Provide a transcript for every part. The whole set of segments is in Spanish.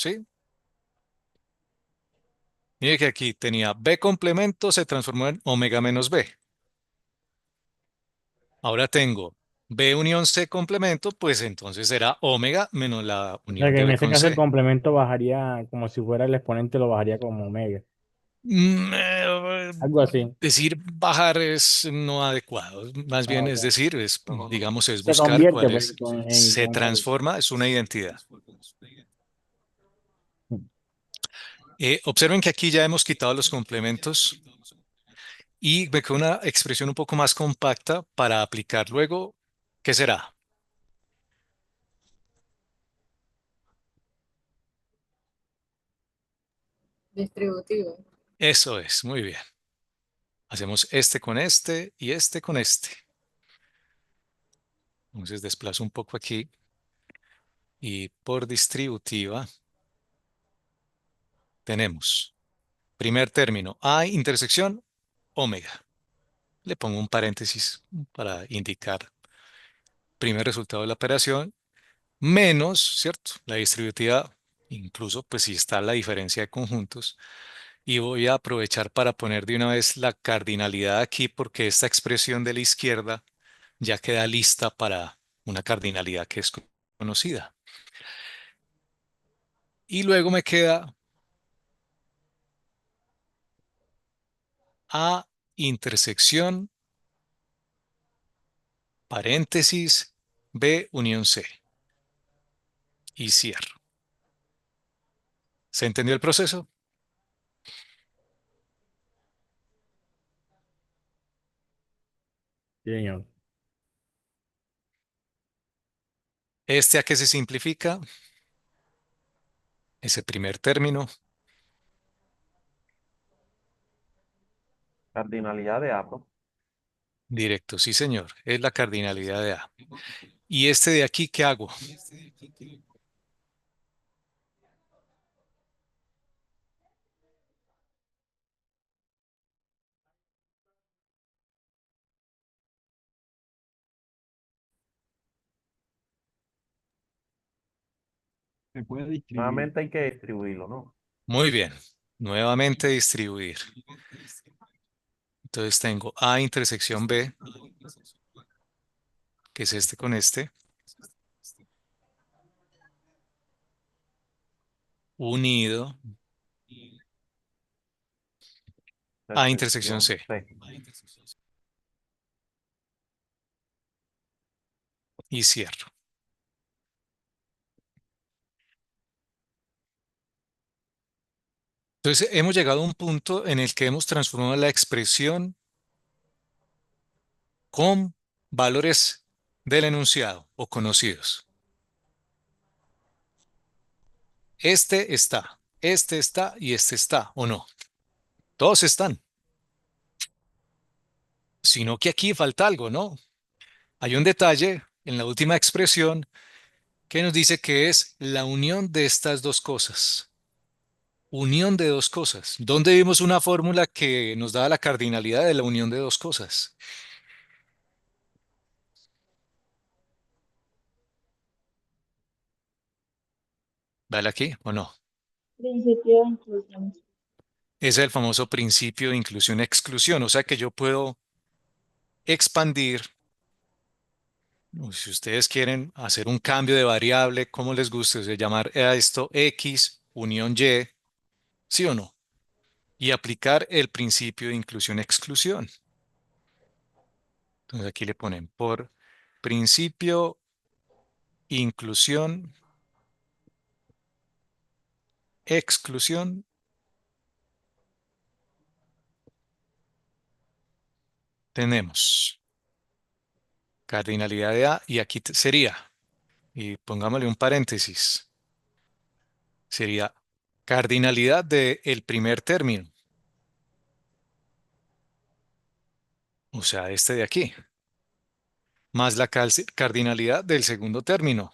¿sí? Mire que aquí tenía B complemento, se transformó en omega menos B. Ahora tengo B unión C complemento, pues entonces será omega menos la O sea unión que de en B ese con caso el C. complemento bajaría como si fuera el exponente, lo bajaría como omega. Algo así. Decir bajar es no adecuado, más Ah, bien es ok. decir, es, digamos, es Se buscar convierte cuál pues, es, en se omega. transforma, es una identidad. Observen que aquí ya hemos quitado los complementos y me queda una expresión un poco más compacta para aplicar luego. ¿Qué será? Distributivo. Eso es, muy bien. Hacemos este con este y este con este. Entonces desplazo un poco aquí y por distributiva tenemos primer término A intersección omega. Le pongo un paréntesis para indicar primer resultado de la operación menos, ¿cierto? La distributiva, incluso pues si está la diferencia de conjuntos. Y voy a aprovechar para poner de una vez la cardinalidad aquí porque esta expresión de la izquierda ya queda lista para una cardinalidad que es conocida. Y luego me queda A intersección, paréntesis, B unión C. Y cierro. ¿Se entendió el proceso? Sí, señor. ¿Este a qué se simplifica? Ese primer término. Cardinalidad de A, pues. Directo, sí señor. Es la cardinalidad de A. ¿Y este de aquí qué hago? Se puede distribuir. Nuevamente hay que distribuirlo, ¿no? Muy bien. Nuevamente distribuir. Entonces tengo A intersección B, que es este con este, unido A intersección Intersección C. C. Y cierro. Entonces hemos llegado a un punto en el que hemos transformado la expresión con valores del enunciado o conocidos. Este está y este está, ¿o no? Todos están. Sino que aquí falta algo, ¿no? Hay un detalle en la última expresión que nos dice que es la unión de estas dos cosas. Unión de dos cosas. ¿Dónde vimos una fórmula que nos da la cardinalidad de la unión de dos cosas? ¿Vale aquí o no? Principio de inclusión. Ese es el famoso principio de inclusión-exclusión. O sea que yo puedo expandir, si ustedes quieren hacer un cambio de variable, como les guste, o sea, llamar a esto X unión Y, ¿sí o no? Y aplicar el principio de inclusión-exclusión. Entonces aquí le ponen por principio, inclusión, exclusión, tenemos cardinalidad de A y aquí sería, y pongámosle un paréntesis, sería cardinalidad del primer término, o sea, este de aquí, más la cardinalidad del segundo término,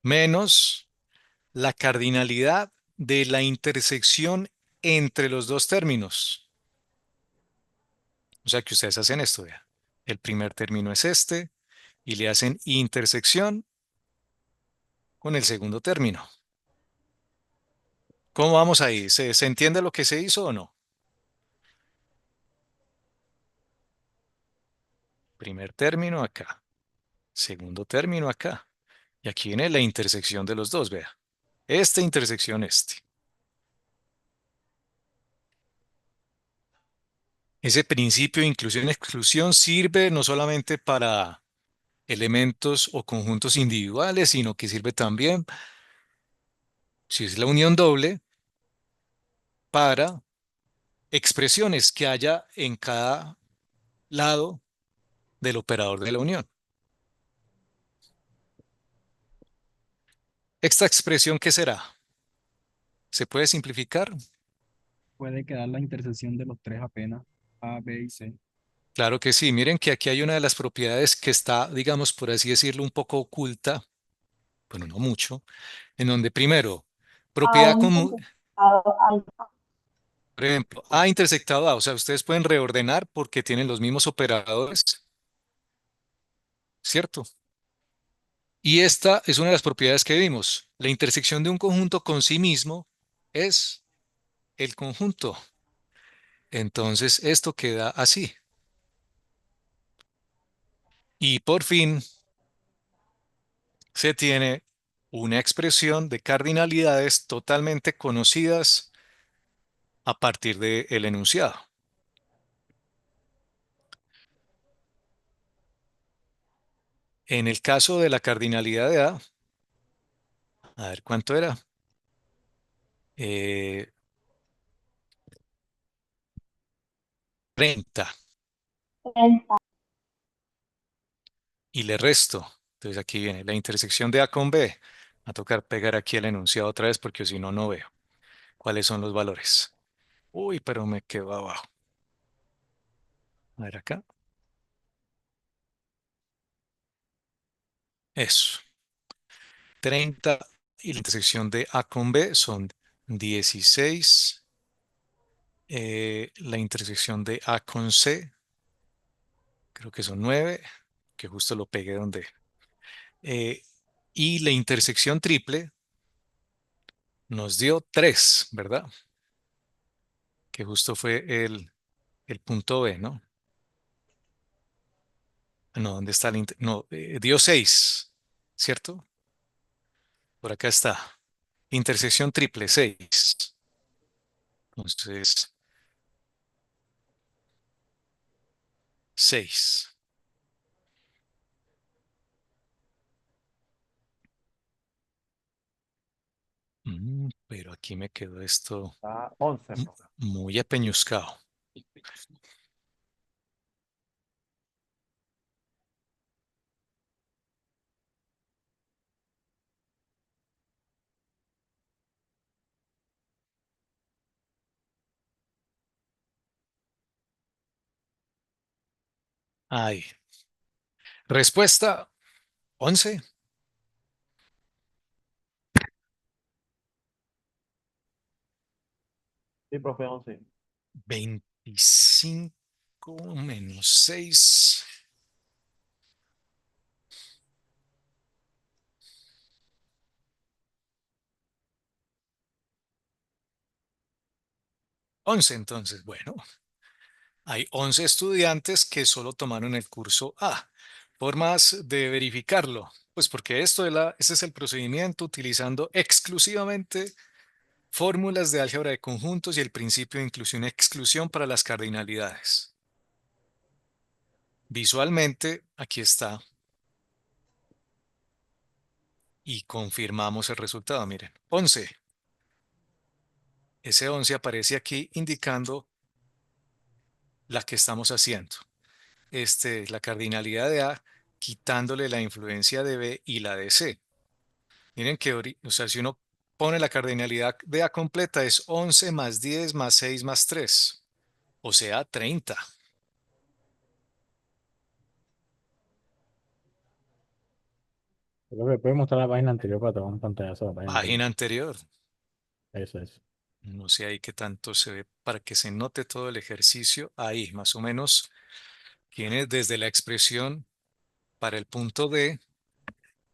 menos la cardinalidad de la intersección entre los dos términos. O sea que ustedes hacen esto, vea. El primer término es este y le hacen intersección con el segundo término. ¿Cómo vamos ahí? ¿Se entiende lo que se hizo o no? Primer término acá, segundo término acá. Y aquí viene la intersección de los dos, vea. Esta intersección este. Ese principio de inclusión-exclusión sirve no solamente para elementos o conjuntos individuales, sino que sirve también, si es la unión doble, para expresiones que haya en cada lado del operador de la unión. ¿Esta expresión qué será? ¿Se puede simplificar? Puede quedar la intersección de los tres apenas, A, B y C. Claro que sí. Miren que aquí hay una de las propiedades que está, digamos, por así decirlo, un poco oculta, bueno, no mucho, en donde primero, A propiedad común, intersectado alfa. por ejemplo, A intersectado A, o sea, ustedes pueden reordenar porque tienen los mismos operadores, ¿cierto? Y esta es una de las propiedades que vimos. La intersección de un conjunto con sí mismo es el conjunto. Entonces, esto queda así. Y por fin se tiene una expresión de cardinalidades totalmente conocidas a partir del enunciado. En el caso de la cardinalidad de a ver cuánto era. Eh, 30. 30. Y le resto. Entonces aquí viene la intersección de A con B. Va a tocar pegar aquí el enunciado otra vez porque si no, no veo cuáles son los valores. Uy, pero me quedo abajo. A ver acá. Eso. 30 y la intersección de A con B son 16. La intersección de A con C, creo que son 9, que justo lo pegué donde. eh, y la intersección triple nos dio 3, ¿verdad? Que justo fue el punto B, ¿no? No, ¿dónde está no, dio 6, ¿cierto? Por acá está. Intersección triple, 6. Entonces, 6. Pero aquí me quedó esto Está 11, m- profe. muy apeñuscado. Ahí. Respuesta 11. Sí, profe, 11. 25 menos 6. 11 entonces. Bueno, hay 11 estudiantes que solo tomaron el curso A. Formas de verificarlo. Pues porque ese es el procedimiento utilizando exclusivamente fórmulas de álgebra de conjuntos y el principio de inclusión y exclusión para las cardinalidades. Visualmente, aquí está. Y confirmamos el resultado. Miren, 11. Ese 11 aparece aquí indicando la que estamos haciendo. La cardinalidad de A quitándole la influencia de B y la de C. Miren que, o sea, si uno pone la cardinalidad de A completa es 11 más 10 más 6 más 3, o sea, 30. Creo que puedes mostrar la página anterior para tomar un pantallazo de la página anterior. Página anterior. Eso es. No sé ahí qué tanto se ve para que se note todo el ejercicio. Ahí, más o menos, tiene desde la expresión para el punto D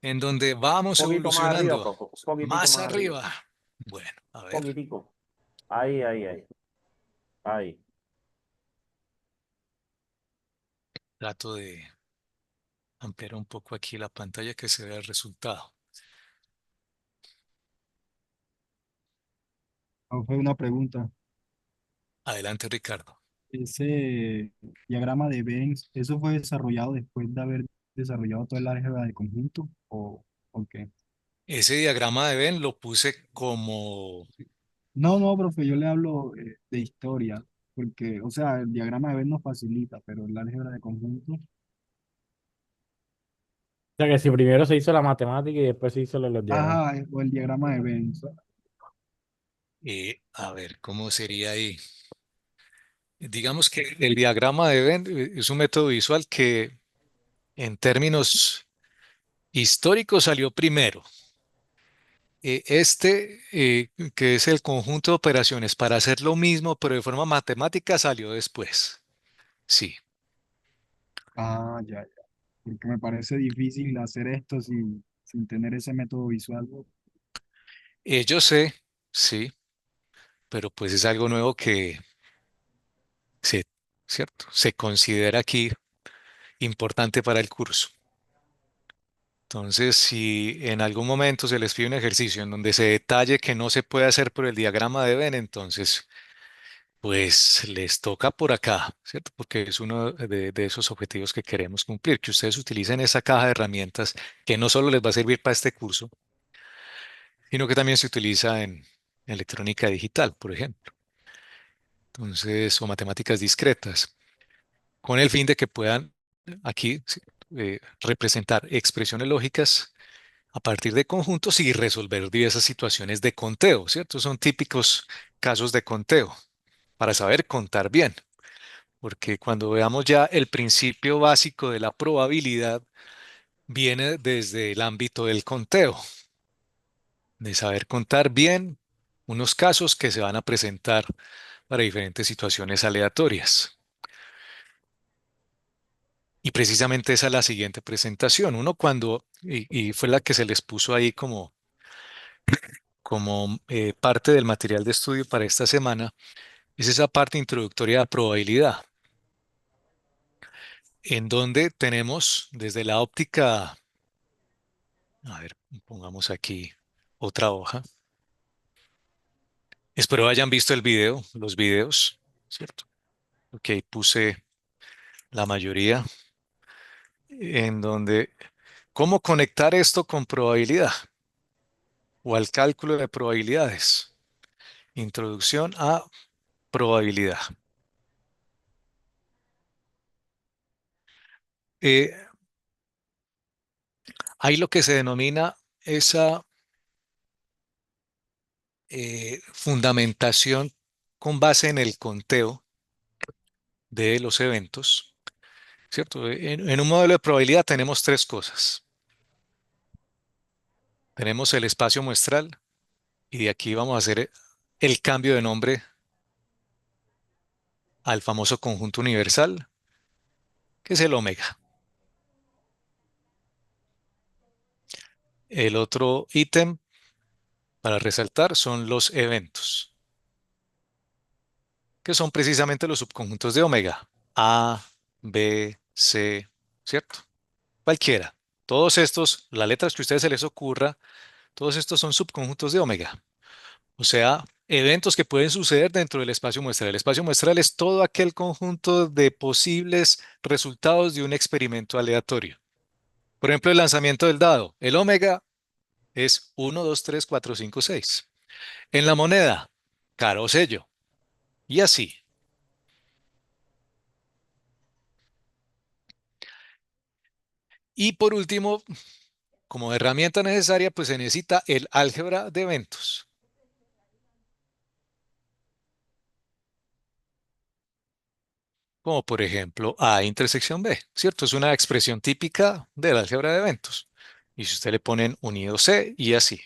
en donde vamos Un poquito más arriba, evolucionando profe. Un poquitico más más arriba. arriba. Bueno, a Un ver, poquitico. Ahí, ahí, ahí. Ahí. trato de ampliar un poco aquí la pantalla que se vea el resultado. Fue una pregunta. Adelante, Ricardo. Ese diagrama de Venn, ¿eso fue desarrollado después de haber desarrollado toda el álgebra de conjunto o qué? Ese diagrama de Venn lo puse como, No, no, profe, yo le hablo de historia, porque, o sea, el diagrama de Venn nos facilita, pero el álgebra de conjunto, O sea que si primero se hizo la matemática y después se hizo los diagramas. ajá, o el diagrama de Venn. a ver, ¿cómo sería ahí? Digamos que el diagrama de Venn es un método visual que en términos históricos salió primero. Que es el conjunto de operaciones para hacer lo mismo, pero de forma matemática, salió después. Sí. Ah, ya, ya. Porque me parece difícil hacer esto sin tener ese método visual. Yo sé, sí, pero pues es algo nuevo que se, ¿cierto? Se considera aquí importante para el curso. Entonces, si en algún momento se les pide un ejercicio en donde se detalle que no se puede hacer por el diagrama de Venn, entonces, pues les toca por acá, ¿cierto? Porque es uno de esos objetivos que queremos cumplir, que ustedes utilicen esa caja de herramientas que no solo les va a servir para este curso, sino que también se utiliza en electrónica digital, por ejemplo. Entonces, o matemáticas discretas, con el fin de que puedan aquí sí, representar expresiones lógicas a partir de conjuntos y resolver diversas situaciones de conteo, ¿cierto? Son típicos casos de conteo para saber contar bien, porque cuando veamos ya el principio básico de la probabilidad, viene desde el ámbito del conteo, de saber contar bien unos casos que se van a presentar para diferentes situaciones aleatorias. Y precisamente esa es la siguiente presentación. Uno cuando, y fue la que se les puso ahí como parte del material de estudio para esta semana, es esa parte introductoria a probabilidad, en donde tenemos desde la óptica, a ver, pongamos aquí otra hoja. Espero hayan visto el video, los videos, ¿cierto? Ok, puse la mayoría, en donde, ¿cómo conectar esto con probabilidad o al cálculo de probabilidades? Introducción a probabilidad. Eh, Hay lo que se denomina esa fundamentación con base en el conteo de los eventos, ¿cierto? En un modelo de probabilidad tenemos tres cosas. Tenemos el espacio muestral y de aquí vamos a hacer el cambio de nombre al famoso conjunto universal, que es el omega. El otro ítem para resaltar son los eventos, que son precisamente los subconjuntos de omega. A, B, C, ¿cierto? Cualquiera. Todos estos, las letras que a ustedes se les ocurra, todos estos son subconjuntos de omega. O sea, eventos que pueden suceder dentro del espacio muestral. El espacio muestral es todo aquel conjunto de posibles resultados de un experimento aleatorio. Por ejemplo, el lanzamiento del dado. El omega es 1, 2, 3, 4, 5, 6. En la moneda, cara o sello. Y así. Y por último, como herramienta necesaria, pues se necesita el álgebra de eventos. Como por ejemplo A intersección B, ¿cierto? Es una expresión típica del álgebra de eventos. Y si usted le ponen unido C y así,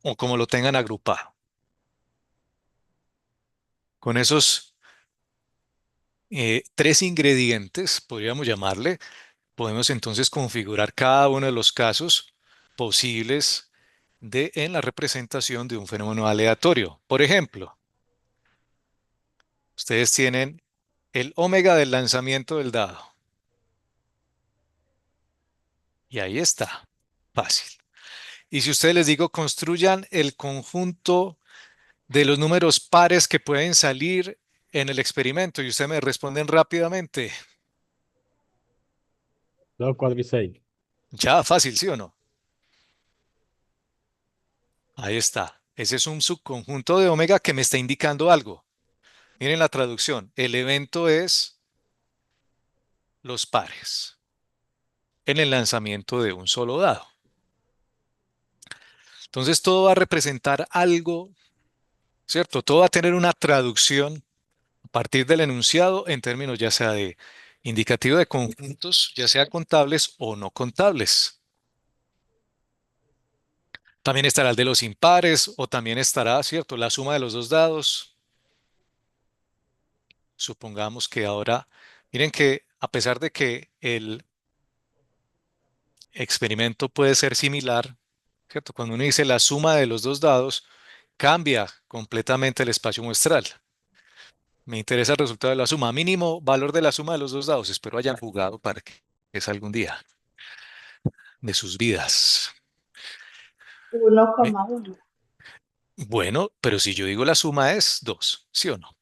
o como lo tengan agrupado. Con esos tres ingredientes, podríamos llamarle, podemos entonces configurar cada uno de los casos posibles en la representación de un fenómeno aleatorio. Por ejemplo, ustedes tienen el ómega del lanzamiento del dado. Y ahí está. Fácil. Y si ustedes les digo, construyan el conjunto de los números pares que pueden salir en el experimento y ustedes me responden rápidamente. 2, 4 y 6. Ya, fácil, ¿sí o no? Ahí está. Ese es un subconjunto de omega que me está indicando algo. Miren la traducción. El evento es los pares en el lanzamiento de un solo dado. Entonces todo va a representar algo, ¿cierto? Todo va a tener una traducción a partir del enunciado en términos ya sea de indicativo de conjuntos, ya sea contables o no contables. También estará el de los impares o también estará, ¿cierto?, la suma de los dos dados. Supongamos que ahora, miren que a pesar de que el experimento puede ser similar, ¿cierto? Cuando uno dice la suma de los dos dados, cambia completamente el espacio muestral. Me interesa el resultado de la suma. Mínimo valor de la suma de los dos dados. Espero hayan jugado para que es algún día de sus vidas. 1,1. Bueno, pero si yo digo la suma es 2, ¿sí o no?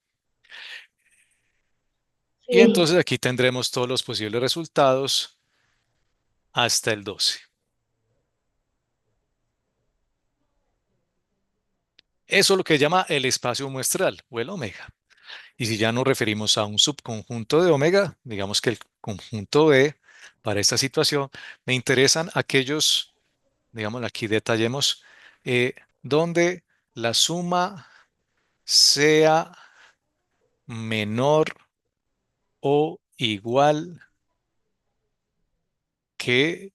Y Sí. entonces aquí tendremos todos los posibles resultados hasta el 12. Eso es lo que llama el espacio muestral o el omega. Y si ya nos referimos a un subconjunto de omega, digamos que el conjunto B, para esta situación, me interesan aquellos, digamos, aquí detallemos, donde la suma sea menor o igual que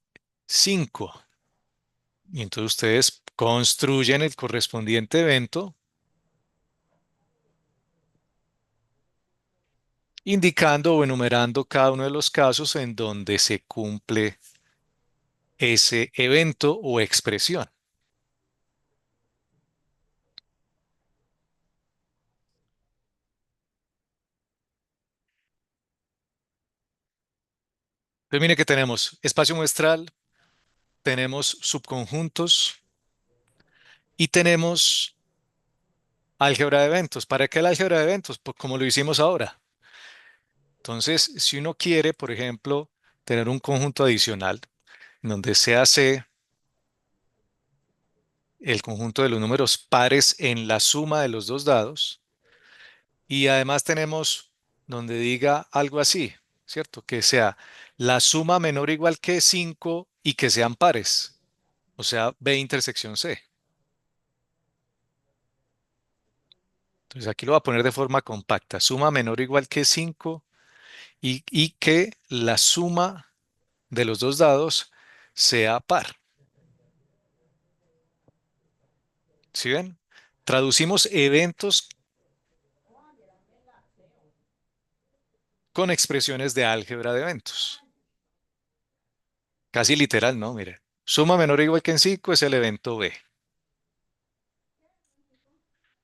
5. Y entonces ustedes construyen el correspondiente evento indicando o enumerando cada uno de los casos en donde se cumple ese evento o expresión. Entonces mire que tenemos espacio muestral, tenemos subconjuntos y tenemos álgebra de eventos. ¿Para qué el álgebra de eventos? Pues como lo hicimos ahora. Entonces, si uno quiere, por ejemplo, tener un conjunto adicional en donde se hace el conjunto de los números pares en la suma de los dos dados y además tenemos donde diga algo así, ¿cierto? Que sea la suma menor o igual que 5 y que sean pares, o sea, B intersección C. Entonces aquí lo voy a poner de forma compacta. Suma menor o igual que 5 y que la suma de los dos dados sea par. ¿Sí ven? Traducimos eventos con expresiones de álgebra de eventos. Casi literal, ¿no? Mire. Suma menor o igual que en 5 es el evento B.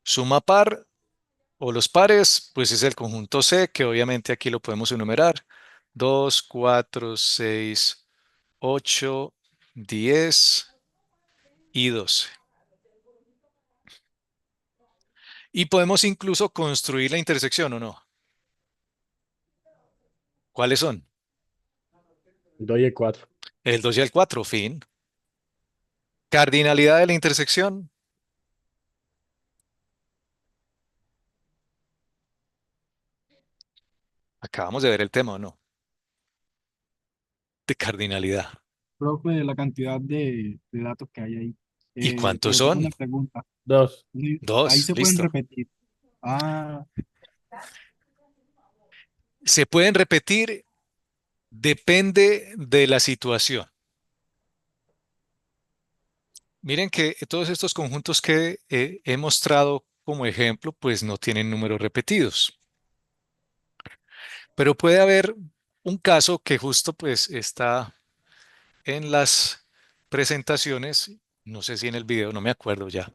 Suma par o los pares, pues es el conjunto C, que obviamente aquí lo podemos enumerar. 2, 4, 6, 8, 10 y 12. Y podemos incluso construir la intersección, ¿o no? ¿Cuáles son? 2 y el 4. El 2 y el 4, fin. Cardinalidad de la intersección. Acabamos de ver el tema, ¿o no? De cardinalidad. Profe, la cantidad de datos que hay ahí. ¿Y cuántos Pero tengo son? una pregunta. 2. Ahí Dos, se pueden listo. repetir. Ah, Se pueden repetir, depende de la situación. Miren que todos estos conjuntos que he mostrado como ejemplo, pues no tienen números repetidos. Pero puede haber un caso que justo pues está en las presentaciones, no sé si en el video, no me acuerdo ya,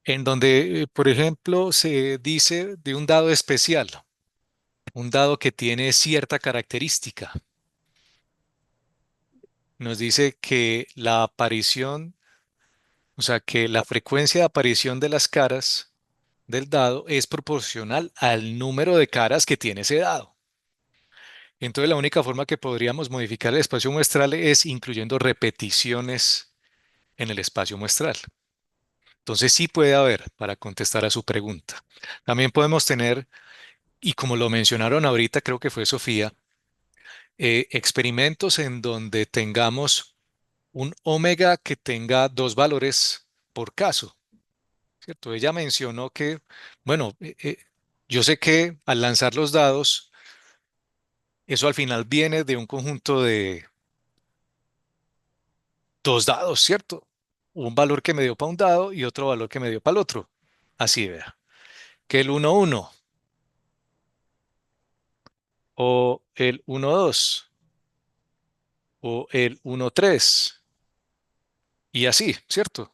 en donde, por ejemplo, se dice de un dado especial, un dado que tiene cierta característica. Nos dice que la aparición, o sea, que la frecuencia de aparición de las caras del dado es proporcional al número de caras que tiene ese dado. Entonces, la única forma que podríamos modificar el espacio muestral es incluyendo repeticiones en el espacio muestral. Entonces, sí puede haber, para contestar a su pregunta. También podemos tener, y como lo mencionaron ahorita, creo que fue Sofía, experimentos en donde tengamos un omega que tenga dos valores por caso, ¿cierto? Ella mencionó que, bueno, yo sé que al lanzar los dados, eso al final viene de un conjunto de dos dados, ¿cierto? Un valor que me dio para un dado y otro valor que me dio para el otro. Así vea. Que el 1, 1 o el 1, 2 o el 1, 3 y así, ¿cierto?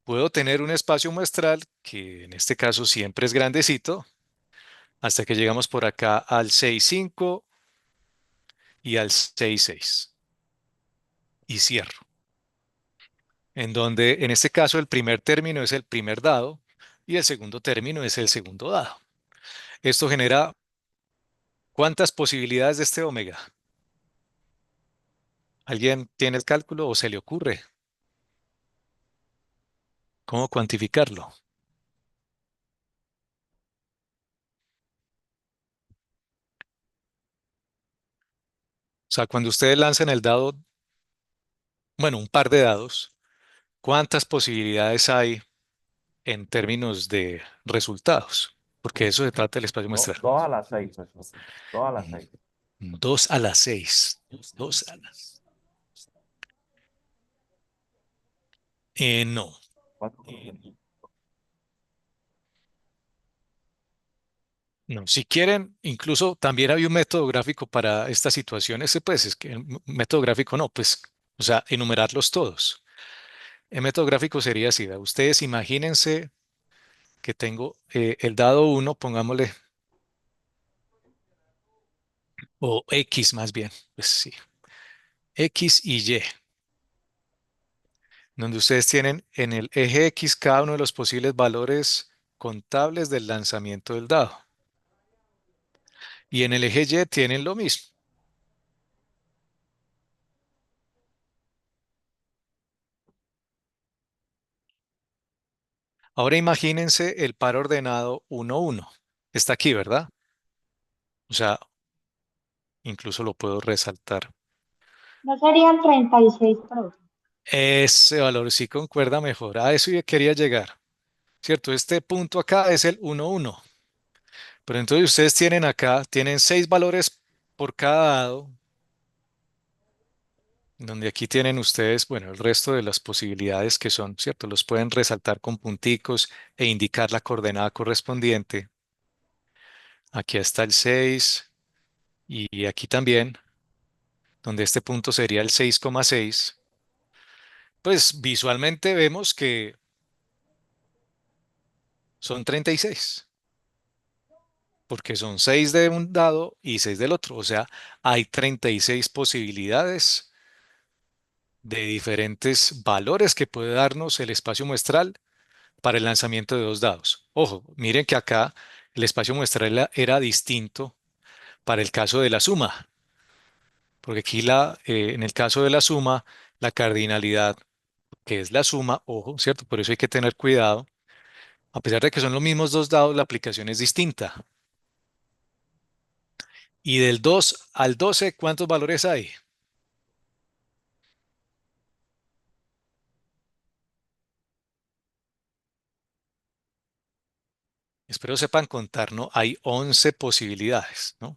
Puedo tener un espacio muestral que en este caso siempre es grandecito hasta que llegamos por acá al 6, 5 y al 6, 6 y cierro. En donde en este caso el primer término es el primer dado y el segundo término es el segundo dado. Esto genera ¿cuántas posibilidades de este omega? ¿Alguien tiene el cálculo o se le ocurre cómo cuantificarlo? O sea, cuando ustedes lanzan el dado, bueno, un par de dados, ¿cuántas posibilidades hay en términos de resultados? Porque eso se trata del espacio muestral. 2 a la 6, profesor. 2 a la 6. 2 a la 6. 2 a la... No. ¿Cuánto? No, si quieren, incluso también había un método gráfico para estas situaciones, pues es que método gráfico no, pues, o sea, enumerarlos todos. El método gráfico sería así, ¿verdad? Ustedes imagínense que tengo el dado 1, pongámosle, o X más bien, pues sí, X y Y, donde ustedes tienen en el eje X cada uno de los posibles valores contables del lanzamiento del dado. Y en el eje Y tienen lo mismo. Ahora imagínense el par ordenado 1, 1. Está aquí, ¿verdad? O sea, incluso lo puedo resaltar. No serían 36 profe. Ese valor sí concuerda mejor. A eso yo quería llegar, ¿cierto? Este punto acá es el 1, 1. Pero entonces ustedes tienen acá, tienen 6 valores por cada dado, donde aquí tienen ustedes, bueno, el resto de las posibilidades que son, ¿cierto? Los pueden resaltar con punticos e indicar la coordenada correspondiente. Aquí está el 6 y aquí también, donde este punto sería el 6,6. Pues visualmente vemos que son 36, porque son 6 de un dado y 6 del otro. O sea, hay 36 posibilidades de diferentes valores que puede darnos el espacio muestral para el lanzamiento de dos dados. Ojo, miren que acá el espacio muestral era distinto para el caso de la suma, porque aquí en el caso de la suma, la cardinalidad, que es la suma, ojo, ¿cierto? Por eso hay que tener cuidado. A pesar de que son los mismos dos dados, la aplicación es distinta. Y del 2 al 12, ¿cuántos valores hay? Espero sepan contar, ¿no? Hay 11 posibilidades, ¿no?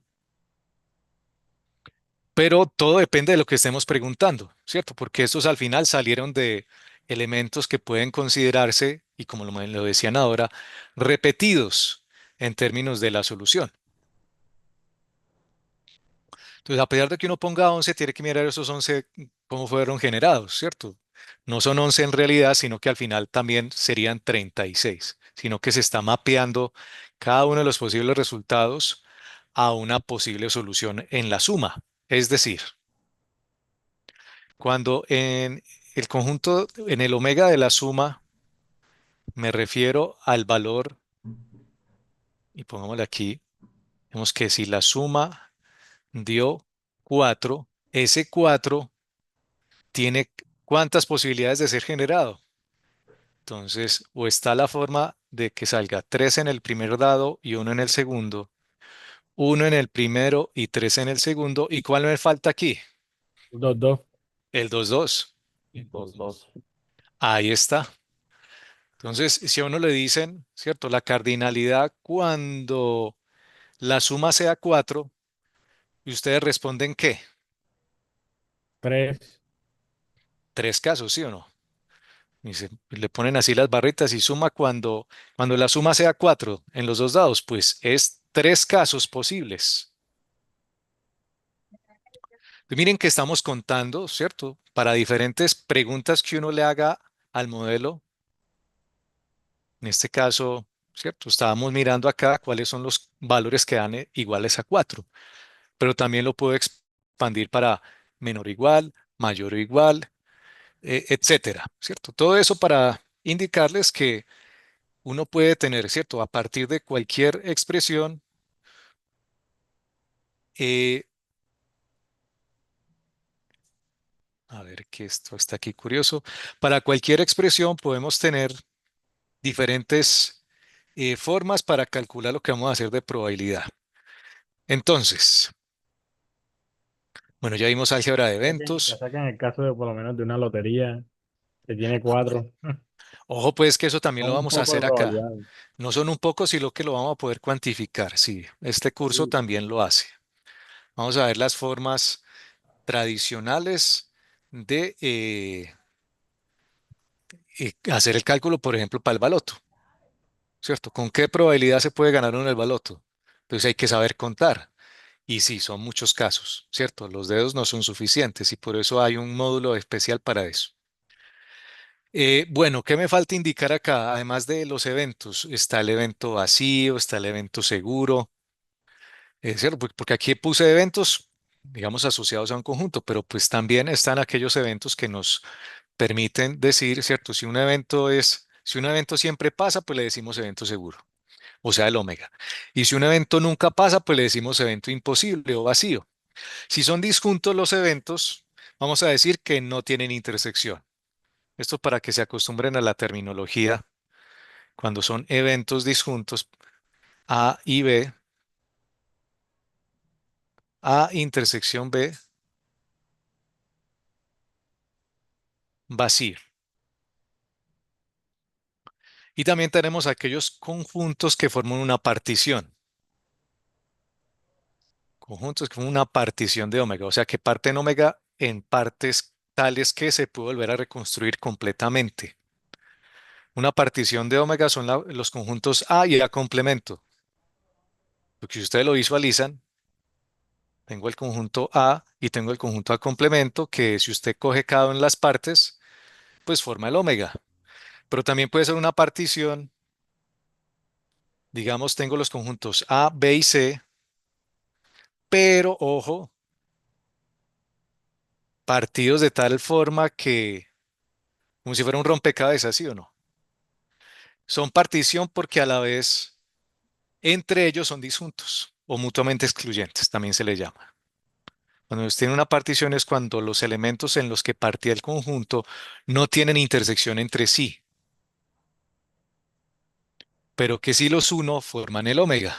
Pero todo depende de lo que estemos preguntando, ¿cierto? Porque estos al final salieron de elementos que pueden considerarse, y como lo decían ahora, repetidos en términos de la solución. Entonces, a pesar de que uno ponga 11, tiene que mirar esos 11 cómo fueron generados, ¿cierto? No son 11 en realidad, sino que al final también serían 36, sino que se está mapeando cada uno de los posibles resultados a una posible solución en la suma. Es decir, cuando en el conjunto, en el omega de la suma, me refiero al valor, y pongámosle aquí, vemos que si la suma dio 4, ese 4 tiene cuántas posibilidades de ser generado. Entonces, o está la forma de que salga 3 en el primer dado y uno en el segundo, uno en el primero y 3 en el segundo. ¿Y cuál me falta aquí? 2, 2. El 2 2. Dos, dos. Ahí está. Entonces, si a uno le dicen, ¿cierto? La cardinalidad cuando la suma sea 4 y ustedes responden ¿qué? 3. Tres casos, ¿sí o no? Y le ponen así las barritas y suma cuando la suma sea 4 en los dos dados, pues es tres casos posibles. Pues miren que estamos contando, ¿cierto? Para diferentes preguntas que uno le haga al modelo. En este caso, ¿cierto? Estábamos mirando acá cuáles son los valores que dan iguales a 4, pero también lo puedo expandir para menor o igual, mayor o igual, etcétera, ¿cierto? Todo eso para indicarles que uno puede tener, ¿cierto? A partir de cualquier expresión, eh, a ver que esto está aquí curioso, para cualquier expresión podemos tener diferentes formas para calcular lo que vamos a hacer de probabilidad. Entonces, bueno, ya vimos álgebra de Ya eventos. sacan el caso de por lo menos de una lotería que tiene 4. Ojo, pues que eso también lo Un vamos a poco de hacer acá. probabilidad. No son un poco, sino que lo vamos a poder cuantificar. Sí, este curso Sí. también lo hace. Vamos a ver las formas tradicionales de hacer el cálculo, por ejemplo, para el baloto, ¿cierto? ¿Con qué probabilidad se puede ganar uno en el baloto? Entonces hay que saber contar. Y sí, son muchos casos, ¿cierto? Los dedos no son suficientes y por eso hay un módulo especial para eso. Bueno, ¿qué me falta indicar acá? Además de los eventos, está el evento vacío, está el evento seguro, ¿cierto? Porque aquí puse eventos, digamos, asociados a un conjunto, pero pues también están aquellos eventos que nos permiten decir, ¿cierto? Si un evento siempre pasa, pues le decimos evento seguro, o sea, el omega. Y si un evento nunca pasa, pues le decimos evento imposible o vacío. Si son disjuntos los eventos, vamos a decir que no tienen intersección. Esto para que se acostumbren a la terminología cuando son eventos disjuntos A y B, A intersección B, vacío. Y también tenemos aquellos conjuntos que forman una partición. Conjuntos que forman una partición de omega, o sea que parten omega en partes tales que se puede volver a reconstruir completamente. Una partición de omega son los conjuntos A y A complemento. Porque si ustedes lo visualizan, tengo el conjunto A y tengo el conjunto A complemento, que si usted coge cada una de las partes, pues forma el omega. Pero también puede ser una partición, digamos, tengo los conjuntos A, B y C, pero ojo, partidos de tal forma que, como si fuera un rompecabezas, ¿sí o no? Son partición porque a la vez entre ellos son disjuntos o mutuamente excluyentes, también se le llama. Cuando usted tiene una partición es cuando los elementos en los que partía el conjunto no tienen intersección entre sí, pero que si los uno forman el omega.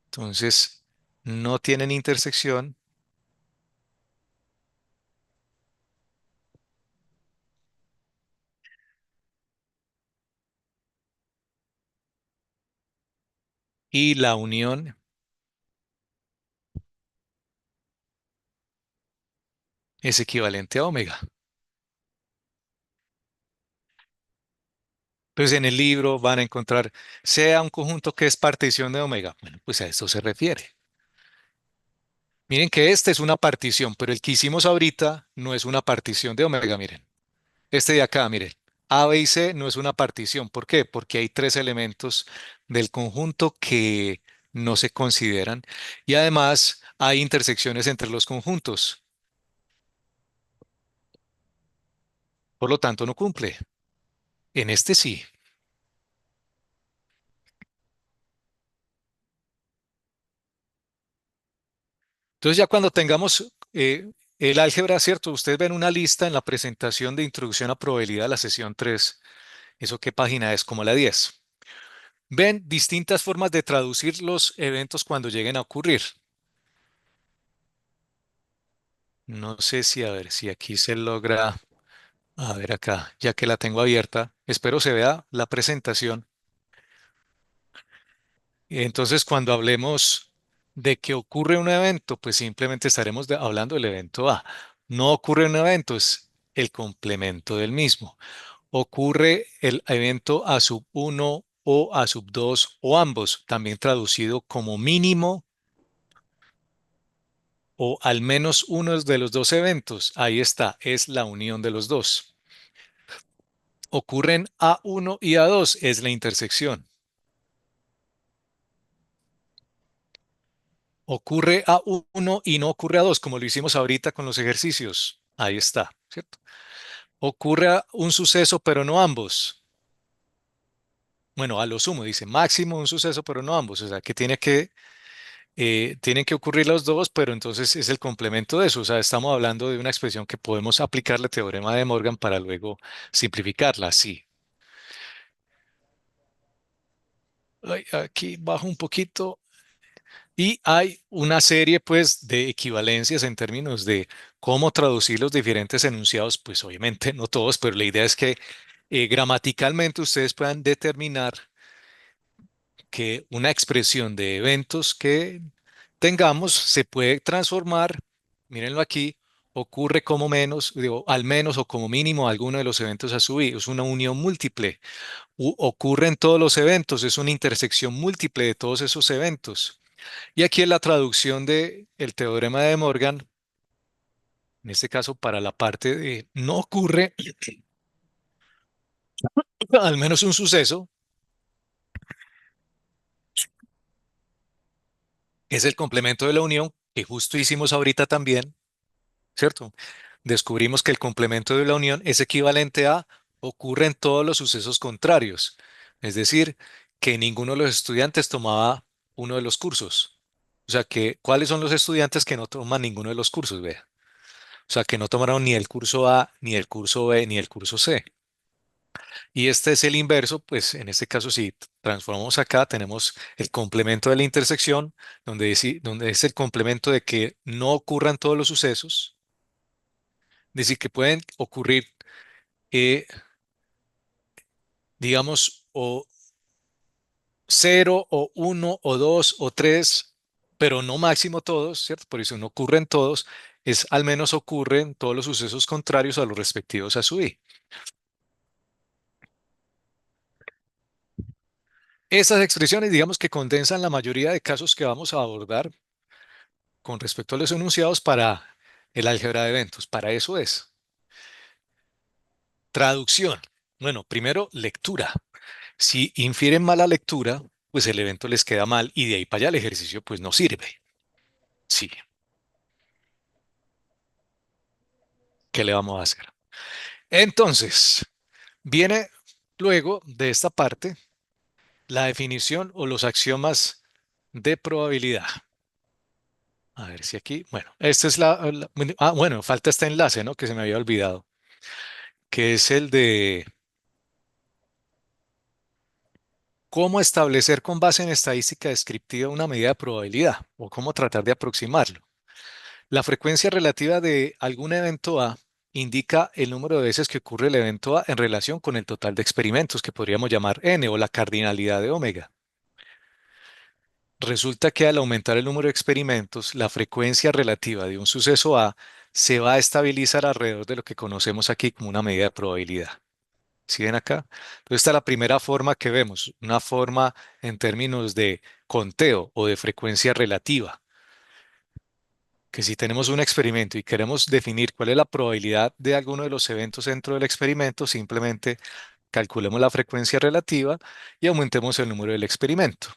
Entonces, no tienen intersección y la unión es equivalente a omega. Entonces en el libro van a encontrar, sea un conjunto que es partición de omega. Bueno, pues a esto se refiere. Miren que este es una partición, pero el que hicimos ahorita no es una partición de omega, miren. Este de acá, miren. A, B y C no es una partición. ¿Por qué? Porque hay tres elementos del conjunto que no se consideran y además hay intersecciones entre los conjuntos. Por lo tanto, no cumple. En este sí. Entonces ya cuando tengamos el álgebra, ¿cierto? Ustedes ven una lista en la presentación de introducción a probabilidad, la sesión 3. ¿Eso qué página es? Como la 10. Ven distintas formas de traducir los eventos cuando lleguen a ocurrir. No sé si, a ver, si aquí se logra, a ver acá, ya que la tengo abierta, espero se vea la presentación. Entonces, cuando hablemos de que ocurre un evento, pues simplemente estaremos hablando del evento A. No ocurre un evento, es el complemento del mismo. Ocurre el evento A sub 1 o A sub 2 o ambos, también traducido como mínimo o al menos uno de los dos eventos. Ahí está, es la unión de los dos. Ocurren A1 y A2, es la intersección. Ocurre A1 y no ocurre A2, como lo hicimos ahorita con los ejercicios. Ahí está, ¿cierto? Ocurre un suceso, pero no ambos. Bueno, a lo sumo dice máximo un suceso, pero no ambos. O sea, que tienen que ocurrir los dos, pero entonces es el complemento de eso. O sea, estamos hablando de una expresión que podemos aplicarle teorema de Morgan para luego simplificarla. Sí. Ay, aquí bajo un poquito. Y hay una serie, pues, de equivalencias en términos de cómo traducir los diferentes enunciados. Pues, obviamente, no todos, pero la idea es que gramaticalmente ustedes puedan determinar que una expresión de eventos que tengamos se puede transformar, mírenlo aquí, ocurre como menos, digo, al menos o como mínimo alguno de los eventos a subir. Es una unión múltiple. Ocurre en todos los eventos, es una intersección múltiple de todos esos eventos. Y aquí es la traducción del teorema de Morgan, en este caso para la parte de no ocurre al menos un suceso, es el complemento de la unión que justo hicimos ahorita también, ¿cierto? Descubrimos que el complemento de la unión es equivalente a ocurre en todos los sucesos contrarios, es decir, que ninguno de los estudiantes tomaba uno de los cursos. O sea, que ¿cuáles son los estudiantes que no toman ninguno de los cursos? Vea. O sea, que no tomaron ni el curso A, ni el curso B, ni el curso C. Y este es el inverso, pues en este caso si transformamos acá, tenemos el complemento de la intersección, donde es el complemento de que no ocurran todos los sucesos, es decir, que pueden ocurrir, eh, digamos, o cero, o uno, o dos, o tres, pero no máximo todos, ¿cierto? Por eso no ocurren todos, es al menos ocurren todos los sucesos contrarios a los respectivos a su i. Estas expresiones, digamos que condensan la mayoría de casos que vamos a abordar con respecto a los enunciados para el álgebra de eventos. Para eso es. Traducción. Bueno, primero, lectura. Si infieren mala lectura, pues el evento les queda mal y de ahí para allá el ejercicio pues no sirve. Sí, ¿qué le vamos a hacer? Entonces, viene luego de esta parte la definición o los axiomas de probabilidad. A ver si aquí, bueno, esta es bueno, falta este enlace, ¿no? Que se me había olvidado, que es el de cómo establecer con base en estadística descriptiva una medida de probabilidad o cómo tratar de aproximarlo. La frecuencia relativa de algún evento A indica el número de veces que ocurre el evento A en relación con el total de experimentos que podríamos llamar n o la cardinalidad de omega. Resulta que al aumentar el número de experimentos, la frecuencia relativa de un suceso A se va a estabilizar alrededor de lo que conocemos aquí como una medida de probabilidad. ¿Sí ven acá? Entonces, esta es la primera forma que vemos, una forma en términos de conteo o de frecuencia relativa, que si tenemos un experimento y queremos definir cuál es la probabilidad de alguno de los eventos dentro del experimento, simplemente calculemos la frecuencia relativa y aumentemos el número del experimento.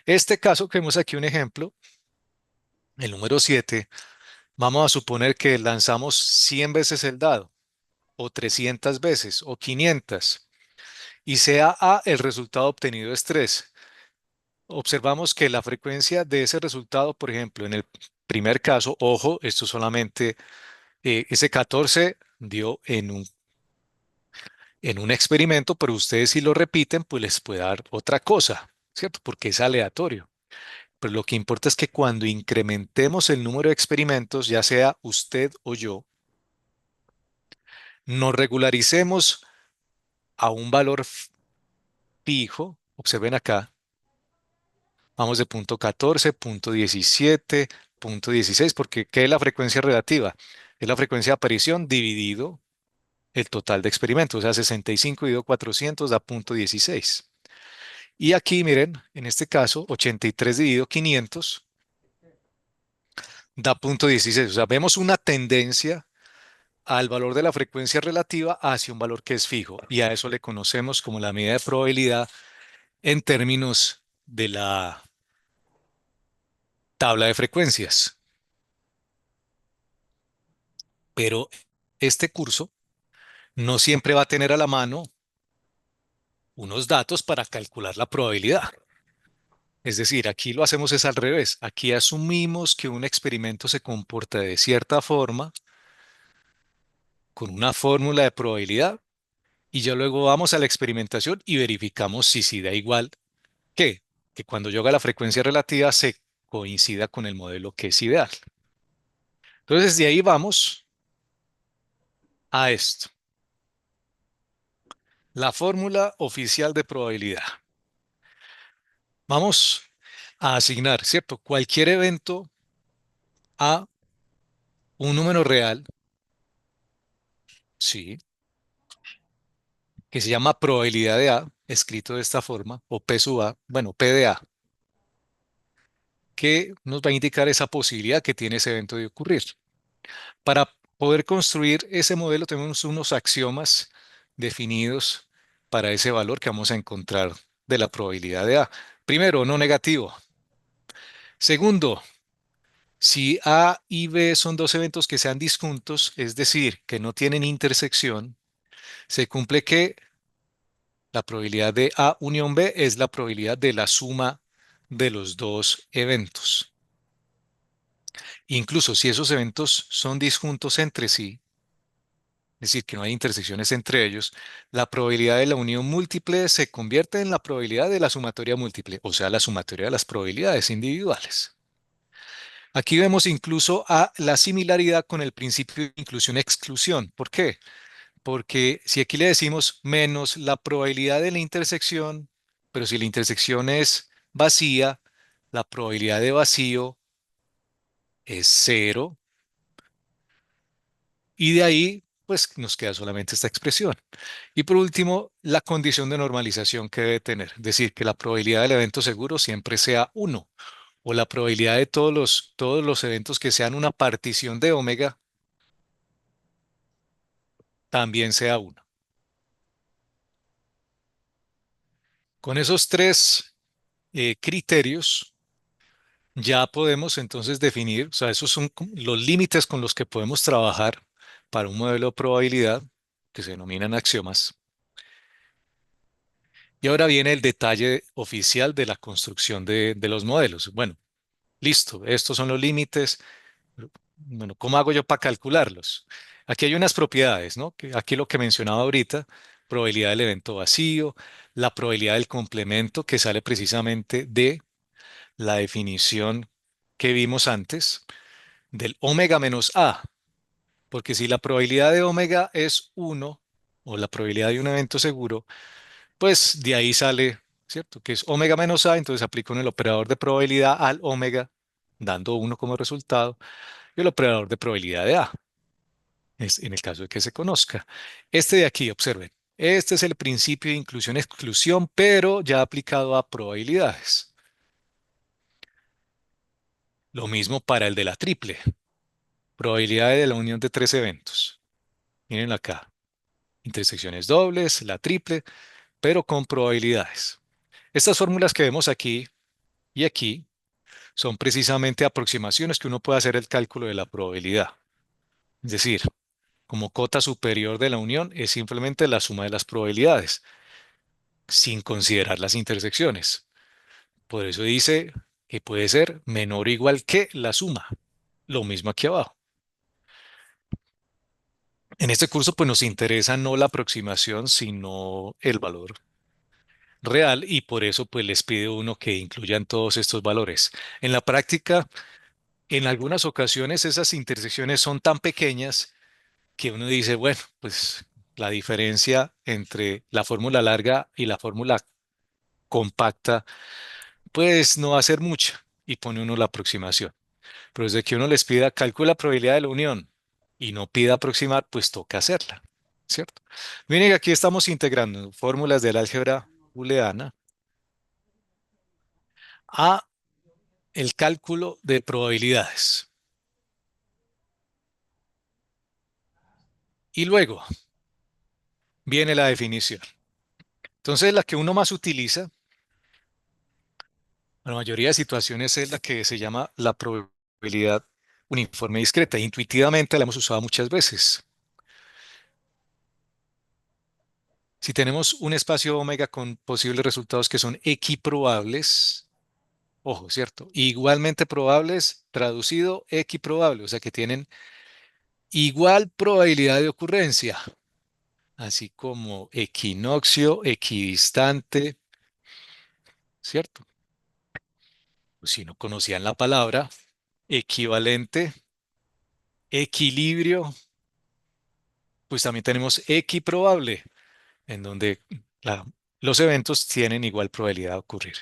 Este caso que vemos aquí un ejemplo, el número 7, vamos a suponer que lanzamos 100 veces el dado, o 300 veces, o 500, y sea A el resultado obtenido es 3. Observamos que la frecuencia de ese resultado, por ejemplo, en el primer caso, ojo, esto solamente, ese 14 dio en un experimento, pero ustedes si lo repiten, pues les puede dar otra cosa, ¿cierto? Porque es aleatorio. Pero lo que importa es que cuando incrementemos el número de experimentos, ya sea usted o yo, nos regularicemos a un valor fijo. Observen acá, vamos de punto 14, punto 17, punto 16, porque ¿qué es la frecuencia relativa? Es la frecuencia de aparición dividido el total de experimentos, o sea, 65 dividido 400 da punto 16. Y aquí, miren, en este caso, 83 dividido 500 da punto 16. O sea, vemos una tendencia al valor de la frecuencia relativa hacia un valor que es fijo. Y a eso le conocemos como la medida de probabilidad en términos de la tabla de frecuencias. Pero este curso no siempre va a tener a la mano unos datos para calcular la probabilidad. Es decir, aquí lo hacemos es al revés. Aquí asumimos que un experimento se comporta de cierta forma con una fórmula de probabilidad y ya luego vamos a la experimentación y verificamos si sí da igual que cuando yo haga la frecuencia relativa se coincida con el modelo que es ideal. Entonces, de ahí vamos a esto. La fórmula oficial de probabilidad. Vamos a asignar, ¿cierto? Cualquier evento a un número real, sí, que se llama probabilidad de A, escrito de esta forma, o P sub A, bueno, P de A, que nos va a indicar esa posibilidad que tiene ese evento de ocurrir. Para poder construir ese modelo tenemos unos axiomas definidos para ese valor que vamos a encontrar de la probabilidad de A. Primero, no negativo. Segundo, si A y B son dos eventos que sean disjuntos, es decir, que no tienen intersección, se cumple que la probabilidad de A unión B es la probabilidad de la suma de los dos eventos. Incluso si esos eventos son disjuntos entre sí, es decir, que no hay intersecciones entre ellos, la probabilidad de la unión múltiple se convierte en la probabilidad de la sumatoria múltiple, o sea, la sumatoria de las probabilidades individuales. Aquí vemos incluso a la similaridad con el principio de inclusión-exclusión. ¿Por qué? Porque si aquí le decimos menos la probabilidad de la intersección, pero si la intersección es vacía, la probabilidad de vacío es cero, y de ahí pues nos queda solamente esta expresión. Y por último, la condición de normalización que debe tener, es decir, que la probabilidad del evento seguro siempre sea 1, o la probabilidad de todos los eventos que sean una partición de omega también sea 1. Con esos tres criterios ya podemos entonces definir, o sea, esos son los límites con los que podemos trabajar para un modelo de probabilidad que se denominan axiomas. Y ahora viene el detalle oficial de la construcción de los modelos. Bueno, listo, estos son los límites. Bueno, ¿cómo hago yo para calcularlos? Aquí hay unas propiedades, ¿no? Aquí lo que mencionaba ahorita, probabilidad del evento vacío, la probabilidad del complemento que sale precisamente de la definición que vimos antes del omega menos A, porque si la probabilidad de omega es 1 o la probabilidad de un evento seguro, pues de ahí sale, ¿cierto? Que es omega menos A, entonces aplico en el operador de probabilidad al omega, dando 1 como resultado, y el operador de probabilidad de A, es en el caso de que se conozca. Este de aquí, observen, Este es el principio de inclusión-exclusión, pero ya aplicado a probabilidades. Lo mismo para el de la triple. Probabilidad de la unión de tres eventos. Miren acá. Intersecciones dobles, la triple, pero con probabilidades. Estas fórmulas que vemos aquí y aquí son precisamente aproximaciones que uno puede hacer el cálculo de la probabilidad. Es decir, como cota superior de la unión es simplemente la suma de las probabilidades, sin considerar las intersecciones. Por eso dice que puede ser menor o igual que la suma. Lo mismo aquí abajo. En este curso pues nos interesa no la aproximación, sino el valor real y por eso pues les pide uno que incluyan todos estos valores. En la práctica, en algunas ocasiones esas intersecciones son tan pequeñas que uno dice, bueno, pues la diferencia entre la fórmula larga y la fórmula compacta pues no va a ser mucha y pone uno la aproximación. Pero desde que uno les pida calcula la probabilidad de la unión y no pida aproximar, pues toca hacerla, ¿cierto? Miren que aquí estamos integrando fórmulas del álgebra booleana a el cálculo de probabilidades. Y luego viene la definición. Entonces, la que uno más utiliza, en la mayoría de situaciones, es la que se llama la probabilidad uniforme discreta. Intuitivamente la hemos usado muchas veces. Si tenemos un espacio omega con posibles resultados que son equiprobables, ojo, ¿cierto? Igualmente probables, traducido equiprobable, o sea que tienen igual probabilidad de ocurrencia, así como equinoccio, equidistante, ¿cierto? Pues si no conocían la palabra, equivalente, equilibrio, pues también tenemos equiprobable, en donde los eventos tienen igual probabilidad de ocurrir.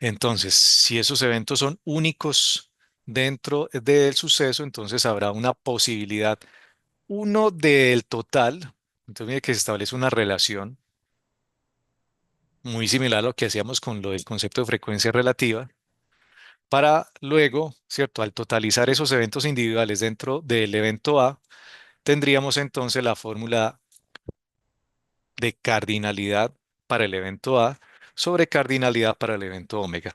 Entonces, si esos eventos son únicos dentro del suceso, entonces habrá una posibilidad, uno del total. Entonces, mire que se establece una relación muy similar a lo que hacíamos con lo del concepto de frecuencia relativa, para luego, ¿cierto? Al totalizar esos eventos individuales dentro del evento A, tendríamos entonces la fórmula de cardinalidad para el evento A sobre cardinalidad para el evento omega.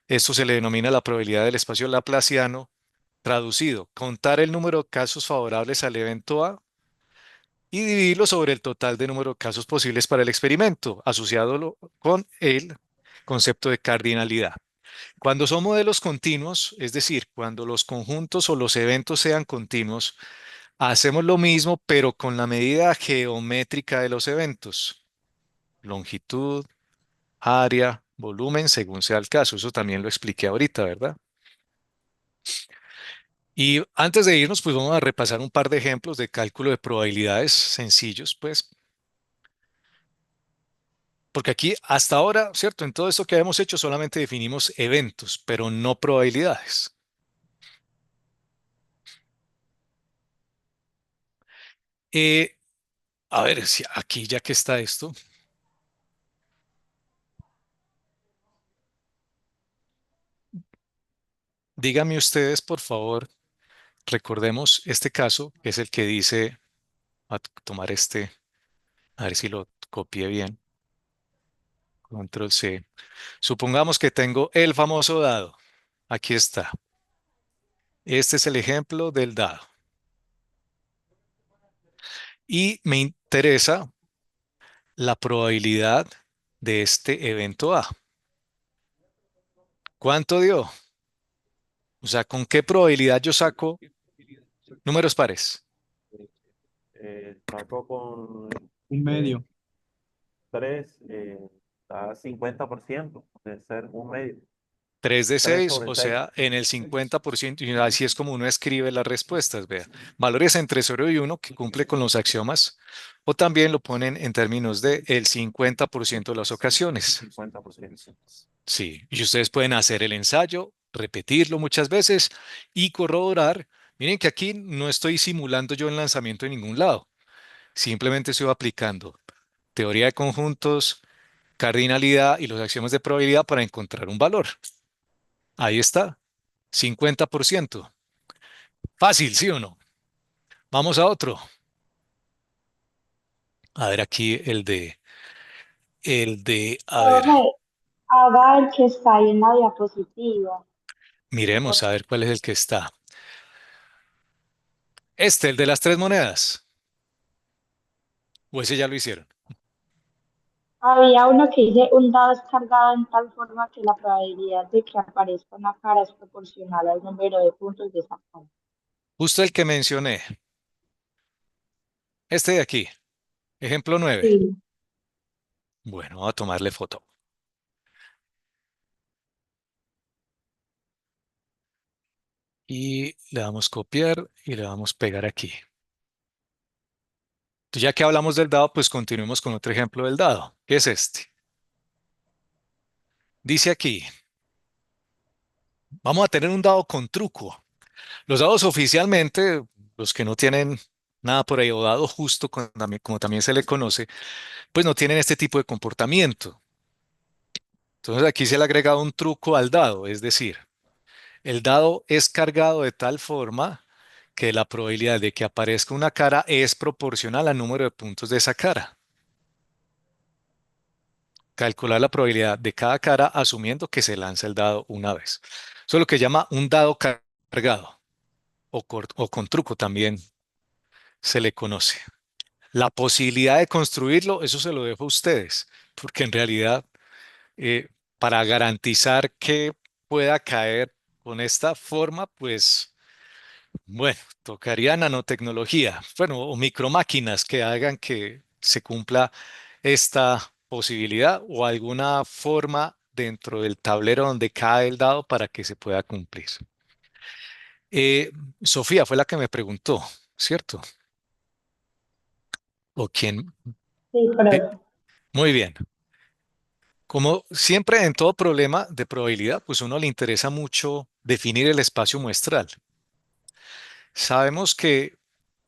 Esto se le denomina la probabilidad del espacio laplaciano. Traducido, contar el número de casos favorables al evento A y dividirlo sobre el total de número de casos posibles para el experimento, asociándolo con el concepto de cardinalidad. Cuando son modelos continuos, es decir, cuando los conjuntos o los eventos sean continuos, hacemos lo mismo, pero con la medida geométrica de los eventos. Longitud, área, volumen, según sea el caso. Eso también lo expliqué ahorita, ¿verdad? Y antes de irnos, pues vamos a repasar un par de ejemplos de cálculo de probabilidades sencillos, pues, porque aquí hasta ahora, ¿cierto? En todo esto que hemos hecho solamente definimos eventos, pero no probabilidades. Eh, a ver, si aquí ya que está esto, díganme ustedes, por favor, recordemos este caso, que es el que dice, a tomar este, a ver si lo copié bien, control C. Supongamos que tengo el famoso dado. Aquí está. Este es el ejemplo del dado. Y me interesa la probabilidad de este evento A. ¿Cuánto dio? O sea, ¿con qué probabilidad yo saco números pares? Saco con Un medio. 3, da 50%, debe ser un medio. 3 de 3 6, sobre o 6. sea, en el 50%, y así es como uno escribe las respuestas, vea. Valores entre 0 y 1 que cumple con los axiomas, o también lo ponen en términos de el 50% de las ocasiones. 50%. Sí, y ustedes pueden hacer el ensayo, repetirlo muchas veces y corroborar. Miren que aquí no estoy simulando yo el lanzamiento en ningún lado. Simplemente estoy aplicando teoría de conjuntos, cardinalidad y los axiomas de probabilidad para encontrar un valor. Ahí está, 50%. Fácil, ¿sí o no? Vamos a otro. A ver aquí a ver, Profe, haga el que está ahí en la diapositiva. miremos Por- a ver cuál es el que está. El de las tres monedas. O ese ya lo hicieron. Había uno que dice un dado es cargado en tal forma que la probabilidad de que aparezca una cara es proporcional al número de puntos de esa cara. Justo el que mencioné. Este de aquí. Ejemplo 9. Sí, Bueno, voy a tomarle foto. Y le damos copiar y le damos pegar aquí. Entonces, ya que hablamos del dado, pues continuemos con otro ejemplo del dado, que es este. Dice aquí, vamos a tener un dado con truco. Los dados oficialmente, los que no tienen nada por ahí, o dado justo, como también se le conoce, pues no tienen este tipo de comportamiento. Entonces aquí se le ha agregado un truco al dado, es decir, el dado es cargado de tal forma que la probabilidad de que aparezca una cara es proporcional al número de puntos de esa cara. Calcular la probabilidad de cada cara asumiendo que se lanza el dado una vez. Eso es lo que llama un dado cargado o con truco también se le conoce. La posibilidad de construirlo, eso se lo dejo a ustedes, porque en realidad eh, para garantizar que pueda caer con esta forma, pues bueno, tocaría nanotecnología, bueno, o micromáquinas que hagan que se cumpla esta posibilidad o alguna forma dentro del tablero donde cae el dado para que se pueda cumplir. Eh, Sofía fue la que me preguntó, ¿cierto? ¿O quién? sí, Sí, profe. muy bien. Como siempre en todo problema de probabilidad, pues a uno le interesa mucho definir el espacio muestral. Sabemos que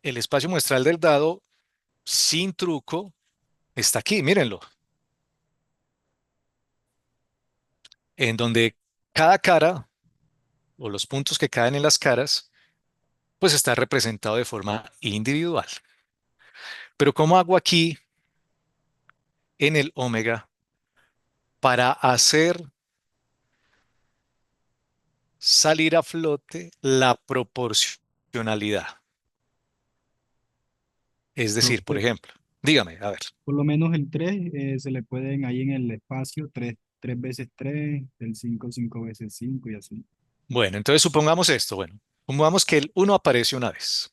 el espacio muestral del dado sin truco está aquí, mírenlo, en donde cada cara o los puntos que caen en las caras, pues está representado de forma individual. Pero ¿cómo hago aquí en el omega para hacer salir a flote la proporcionalidad? Es decir, por Profe, ejemplo, dígame, a ver. por lo menos el 3 se le pueden ahí en el espacio 3 veces 3 el 5 5 veces 5 y así. Bueno, entonces supongamos esto. Bueno, supongamos que el uno aparece una vez.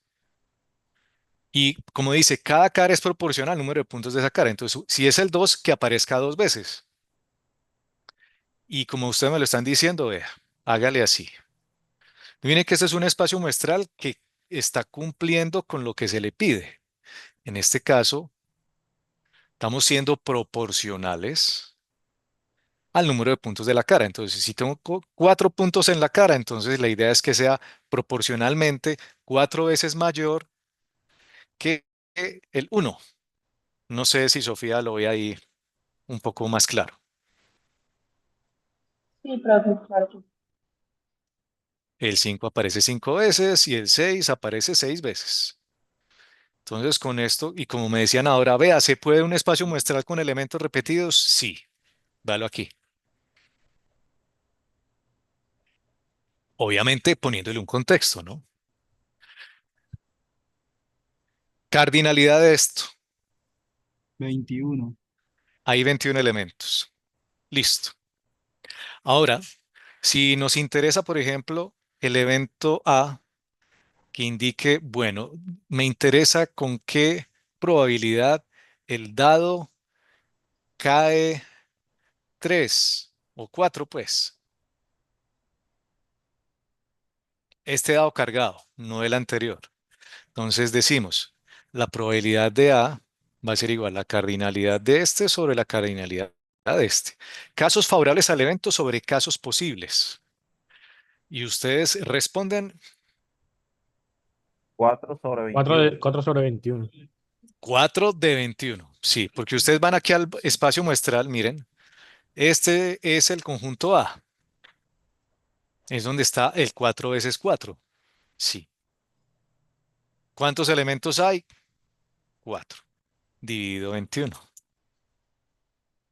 Y como dice, cada cara es proporcional al número de puntos de esa cara. Entonces, si es el 2 que aparezca dos veces. Y como ustedes me lo están diciendo, vea, hágale así. Miren que este es un espacio muestral que está cumpliendo con lo que se le pide. En este caso, estamos siendo proporcionales al número de puntos de la cara. Entonces, si tengo cuatro puntos en la cara, entonces la idea es que sea proporcionalmente cuatro veces mayor que el uno. No sé si Sofía lo ve ahí un poco más claro. Sí, profe, claro que sí. El 5 aparece cinco veces y el 6 aparece seis veces. Entonces, con esto, y como me decían ahora, vea, ¿se puede un espacio muestral con elementos repetidos? Sí, dalo aquí. Obviamente poniéndole un contexto, ¿no? Cardinalidad de esto. 21. Hay 21 elementos. Listo. Ahora, si nos interesa, por ejemplo, el evento A que indique, bueno, me interesa con qué probabilidad el dado cae 3 o 4, pues. Este dado cargado, no el anterior. Entonces decimos, la probabilidad de A va a ser igual a la cardinalidad de este sobre la cardinalidad de este. Casos favorables al evento sobre casos posibles. Y ustedes responden 4 sobre 4, 21. 4 sobre 21. 4 de 21. Sí, porque ustedes van aquí al espacio muestral, miren, este es el conjunto A, es donde está el 4 veces 4. Sí. ¿Cuántos elementos hay? 4 dividido 21.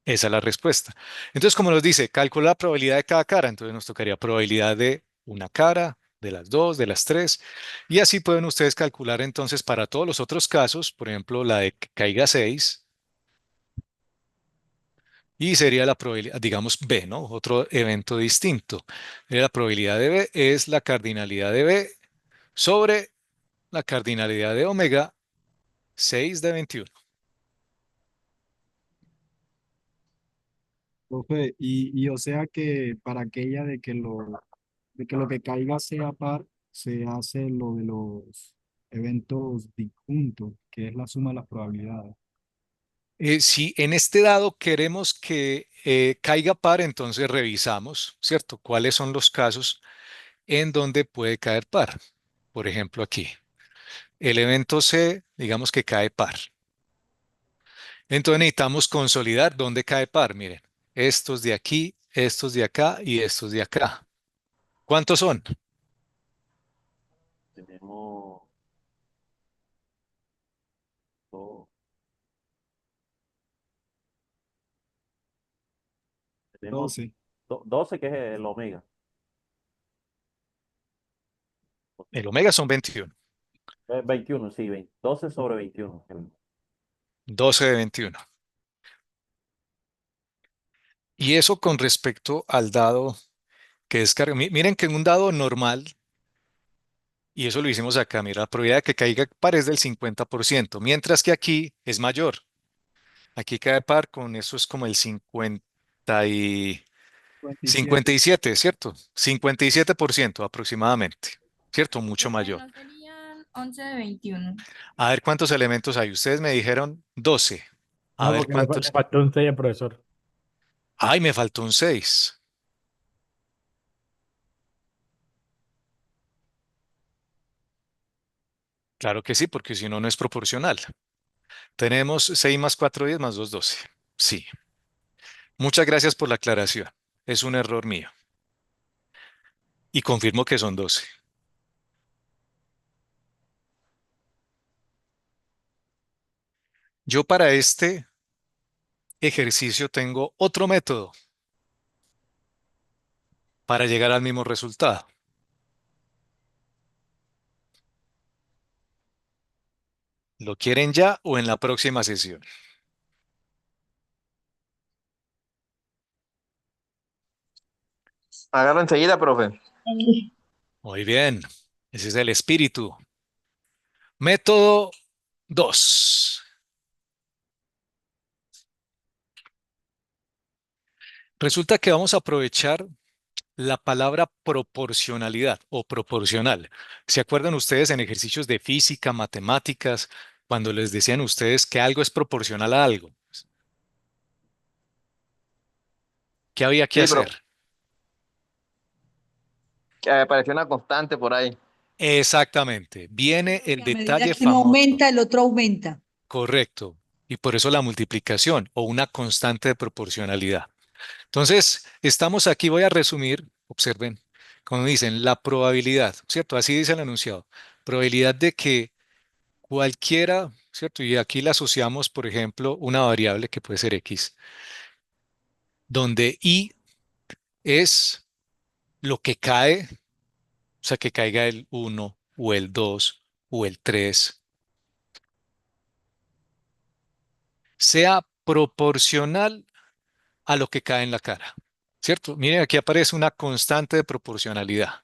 Esa es la respuesta. Entonces, como nos dice, calcula la probabilidad de cada cara. Entonces nos tocaría probabilidad de una cara, de las dos, de las tres. Y así pueden ustedes calcular entonces para todos los otros casos, por ejemplo, la de que caiga 6. Y sería la probabilidad, digamos, B, ¿no? Otro evento distinto. La probabilidad de B es la cardinalidad de B sobre la cardinalidad de omega 6 de 21. Profe, y o sea que para aquella de que lo que caiga sea par, se hace lo de los eventos disjuntos, que es la suma de las probabilidades. Si en este dado queremos que caiga par, entonces revisamos, ¿cierto? ¿Cuáles son los casos en donde puede caer par? Por ejemplo, aquí, el evento C, digamos que cae par. Entonces necesitamos consolidar dónde cae par. Miren, estos de aquí, estos de acá y estos de acá. ¿Cuántos son? Tenemos dos, tenemos 12. 12, que es el omega. El omega son 21, 21, sí, 12 sobre 21. 12 de 21. Y eso con respecto al dado que descarga. Miren que en un dado normal, y eso lo hicimos acá, mira, la probabilidad de que caiga par es del 50%, mientras que aquí es mayor. Aquí cae par con eso es como el 57. 57, ¿cierto? 57% aproximadamente, ¿cierto? Mucho Profe, mayor. ¿no serían 11 de 21? A ver cuántos elementos hay. Ustedes me dijeron 12. A No, ver porque le cuántos. faltó un 6 al profesor. Ay, me faltó un 6. Claro que sí, porque si no, no es proporcional. Tenemos 6 más 4, 10 más 2, 12. Sí. Muchas gracias por la aclaración. Es un error mío. Y confirmo que son 12. Yo para este ejercicio tengo otro método para llegar al mismo resultado. ¿Lo quieren ya o en la próxima sesión? Hágalo enseguida, profe. Muy bien. Ese es el espíritu. Método 2. Resulta que vamos a aprovechar la palabra proporcionalidad o proporcional. ¿Se acuerdan ustedes en ejercicios de física, matemáticas, cuando les decían ustedes que algo es proporcional a algo? ¿Qué había que Sí, pero hacer? apareció una constante por ahí. Exactamente. Viene Claro, el que a medida detalle que uno famoso. aumenta, el otro aumenta. Correcto. Y por eso la multiplicación o una constante de proporcionalidad. Entonces, estamos aquí, voy a resumir, observen, como dicen, la probabilidad, ¿cierto? Así dice el enunciado. Probabilidad de que cualquiera, ¿cierto? Y aquí la asociamos, por ejemplo, una variable que puede ser x, donde y es lo que cae, o sea, que caiga el uno o el 2 o el 3, sea proporcional a lo que cae en la cara, ¿cierto? Miren, aquí aparece una constante de proporcionalidad.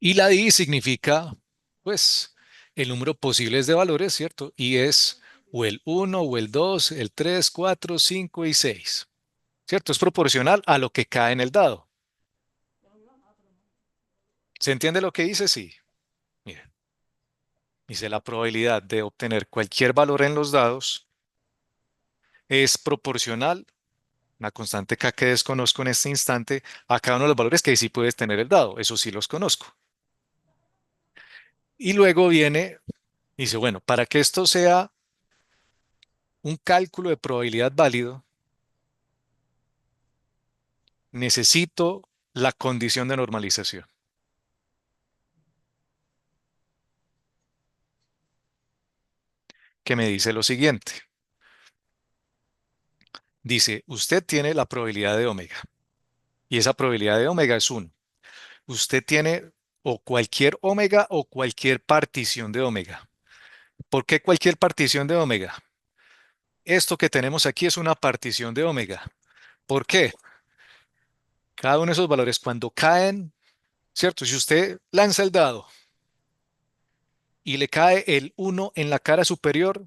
Y la di significa, pues, el número posibles de valores, ¿cierto? Y es o el uno o el 2 el 3 4 5 y 6, ¿cierto? Es proporcional a lo que cae en el dado. ¿Se entiende lo que dice? Sí. Miren, dice la probabilidad de obtener cualquier valor en los dados es proporcional, una constante K que desconozco en este instante, a cada uno de los valores que sí puedes tener el dado. Eso sí los conozco. Y luego viene, dice, bueno, para que esto sea un cálculo de probabilidad válido, necesito la condición de normalización, que me dice lo siguiente. Dice, usted tiene la probabilidad de omega, y esa probabilidad de omega es 1. Usted tiene o cualquier omega o cualquier partición de omega. ¿Por qué cualquier partición de omega? Esto que tenemos aquí es una partición de omega. ¿Por qué? Cada uno de esos valores cuando caen, ¿cierto? Si usted lanza el dado y le cae el 1 en la cara superior,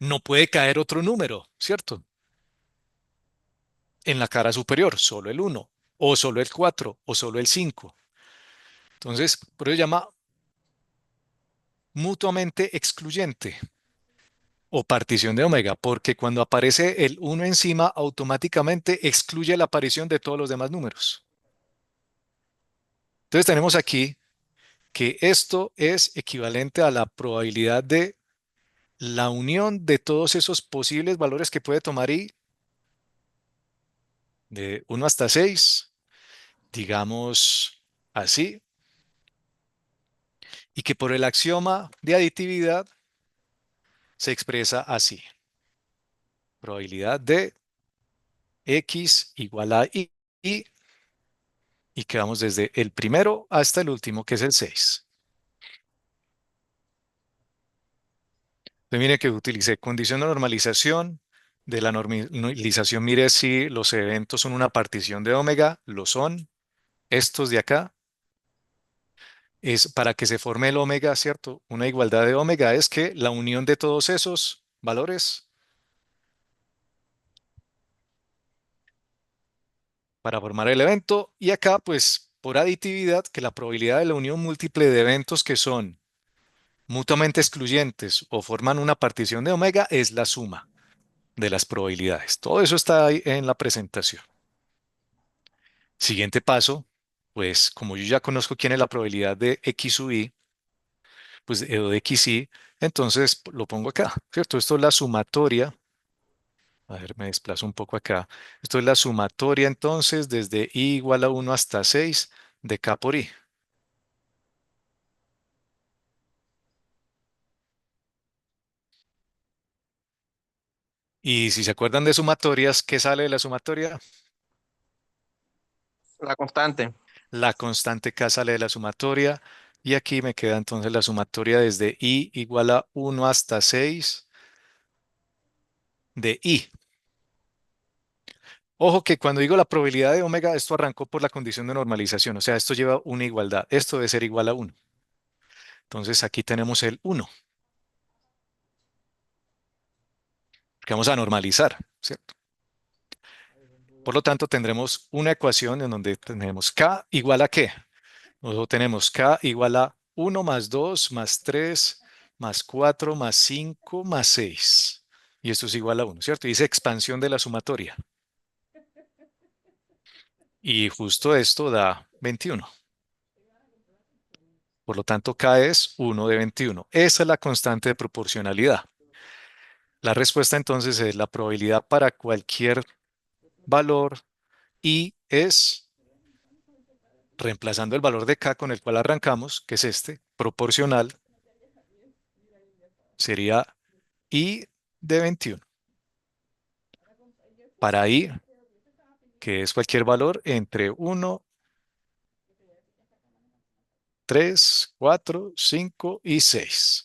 no puede caer otro número, ¿cierto? En la cara superior, solo el 1, o solo el 4, o solo el 5. Entonces, por eso se llama mutuamente excluyente o partición de omega, porque cuando aparece el 1 encima, automáticamente excluye la aparición de todos los demás números. Entonces tenemos aquí que esto es equivalente a la probabilidad de la unión de todos esos posibles valores que puede tomar I, de 1 hasta 6, digamos así, y que por el axioma de aditividad se expresa así. Probabilidad de X igual a Y, y que vamos desde el primero hasta el último, que es el 6. Entonces mire que utilicé condición de normalización. De la normalización, mire si los eventos son una partición de omega, lo son. Estos de acá es para que se forme el omega, ¿cierto? Una igualdad de omega es que la unión de todos esos valores para formar el evento. Y acá, pues, por aditividad, que la probabilidad de la unión múltiple de eventos que son mutuamente excluyentes o forman una partición de omega es la suma de las probabilidades. Todo eso está ahí en la presentación. Siguiente paso, pues como yo ya conozco quién es la probabilidad de X sub I, pues de X Y, entonces lo pongo acá, ¿cierto? Esto es la sumatoria. A ver, me desplazo un poco acá. Esto es la sumatoria entonces desde I igual a 1 hasta 6 de K por I. Y si se acuerdan de sumatorias, ¿qué sale de la sumatoria? La constante. La constante K sale de la sumatoria. Y aquí me queda entonces la sumatoria desde I igual a 1 hasta 6 de I. Ojo que cuando digo la probabilidad de omega, esto arrancó por la condición de normalización. O sea, esto lleva una igualdad. Esto debe ser igual a 1. Entonces aquí tenemos el 1, que vamos a normalizar, ¿cierto? Por lo tanto, tendremos una ecuación en donde tenemos K igual a ¿qué? Nosotros tenemos K igual a 1 más 2 más 3 más 4 más 5 más 6. Y esto es igual a 1, ¿cierto? Y dice expansión de la sumatoria. Y justo esto da 21. Por lo tanto, K es 1 de 21. Esa es la constante de proporcionalidad. La respuesta entonces es la probabilidad para cualquier valor y es, reemplazando el valor de K con el cual arrancamos, que es este, proporcional, sería I de 21. Para I, que es cualquier valor entre 1, 3, 4, 5 y 6.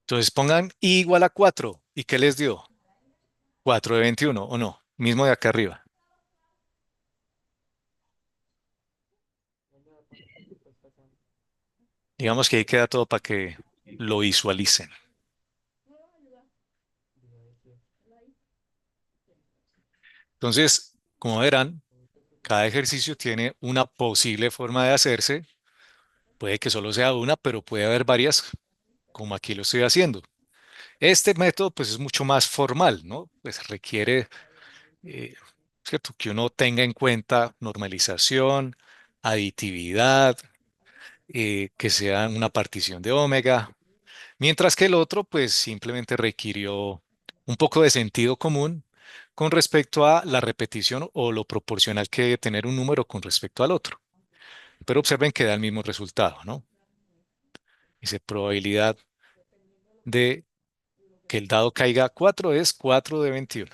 Entonces pongan I igual a 4. ¿Y qué les dio? 4 de 21, ¿o no? Mismo de acá arriba. Digamos que ahí queda todo para que lo visualicen. Entonces, como verán, cada ejercicio tiene una posible forma de hacerse. Puede que solo sea una, pero puede haber varias, como aquí lo estoy haciendo. Este método, pues, es mucho más formal, ¿no? Pues requiere, o ¿cierto? Que uno tenga en cuenta normalización, aditividad, que sea una partición de omega, mientras que el otro pues simplemente requirió un poco de sentido común con respecto a la repetición o lo proporcional que debe tener un número con respecto al otro. Pero observen que da el mismo resultado, ¿no? Dice probabilidad de que el dado caiga 4 es 4 de 21.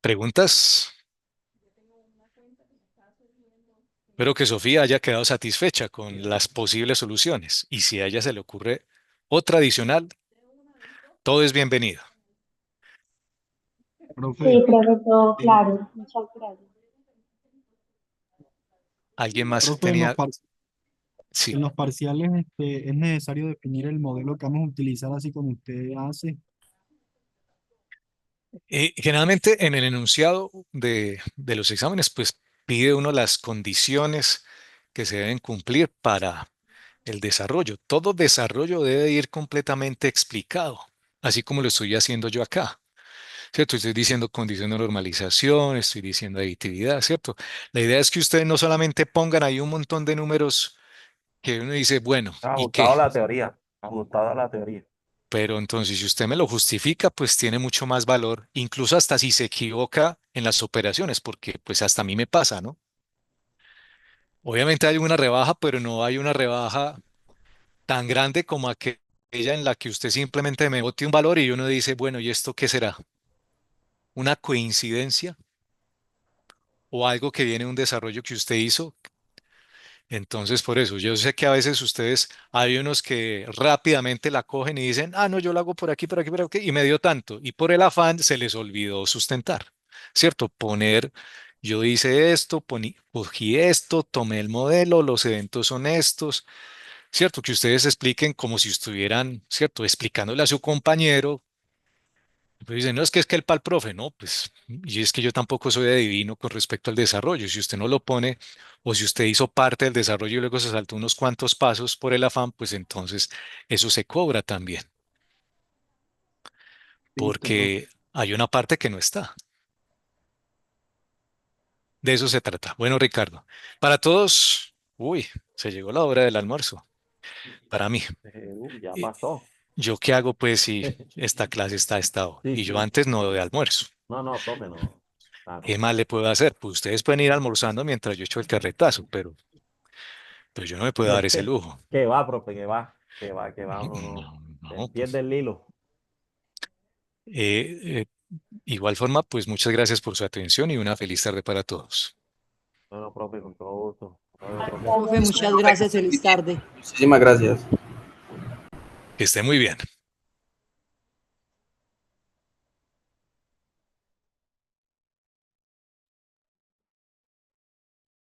¿Preguntas? Espero que Sofía haya quedado satisfecha con las posibles soluciones y si a ella se le ocurre otra adicional, todo es bienvenido. Profe, Sí, profe, todo eh, claro. Muchas gracias. ¿Alguien más profe, tenía? Sí. en los parciales es necesario definir el modelo que vamos a utilizar así como usted hace. Generalmente en el enunciado de los exámenes, pues pide uno las condiciones que se deben cumplir para el desarrollo. Todo desarrollo debe ir completamente explicado, así como lo estoy haciendo yo acá. ¿Cierto? Estoy diciendo condición de normalización, estoy diciendo aditividad, ¿cierto? La idea es que ustedes no solamente pongan ahí un montón de números que uno dice, bueno, ¿y qué? Ajustado a la teoría. Ajustado a la teoría. Pero entonces, si usted me lo justifica, pues tiene mucho más valor, incluso hasta si se equivoca en las operaciones, porque pues hasta a mí me pasa, ¿no? Obviamente hay una rebaja, pero no hay una rebaja tan grande como aquella en la que usted simplemente me bote un valor y uno dice, bueno, ¿y esto qué será? ¿Una coincidencia o algo que viene de un desarrollo que usted hizo? Entonces, por eso, yo sé que a veces ustedes, hay unos que rápidamente la cogen y dicen, ah, no, yo lo hago por aquí, por aquí, por aquí, y me dio tanto. Y por el afán se les olvidó sustentar, ¿cierto? Poner, yo hice esto, cogí esto, tomé el modelo, los eventos son estos, ¿cierto? Que ustedes expliquen como si estuvieran, ¿cierto? Explicándole a su compañero. Pues dicen, no, es que el pal profe, no, pues, y es que yo tampoco soy adivino con respecto al desarrollo. Si usted no lo pone, o si usted hizo parte del desarrollo y luego se saltó unos cuantos pasos por el afán, pues entonces eso se cobra también, Listo, profe. porque hay una parte que no está. De eso se trata. Bueno, Ricardo, para todos, uy, se llegó la hora del almuerzo. Para mí, Ya Eh, pasó. ¿yo qué hago pues si esta clase está a esta hora? Sí, Y yo sí. antes no doy almuerzo. No, no, profe, no. ¿Qué Claro. más le puedo hacer? Pues ustedes pueden ir almorzando mientras yo echo el carretazo, pero yo no me puedo dar ese lujo. Que va, profe, que va. Que va, que va. Uno no. No, Se no, entiende pues. el hilo. eh, eh, igual forma, pues muchas gracias por su atención y una feliz tarde para todos. Bueno, profe, con todo gusto. Bueno, profe. Gracias, Profe, muchas profe. gracias, feliz tarde. Muchísimas gracias. Que esté muy bien.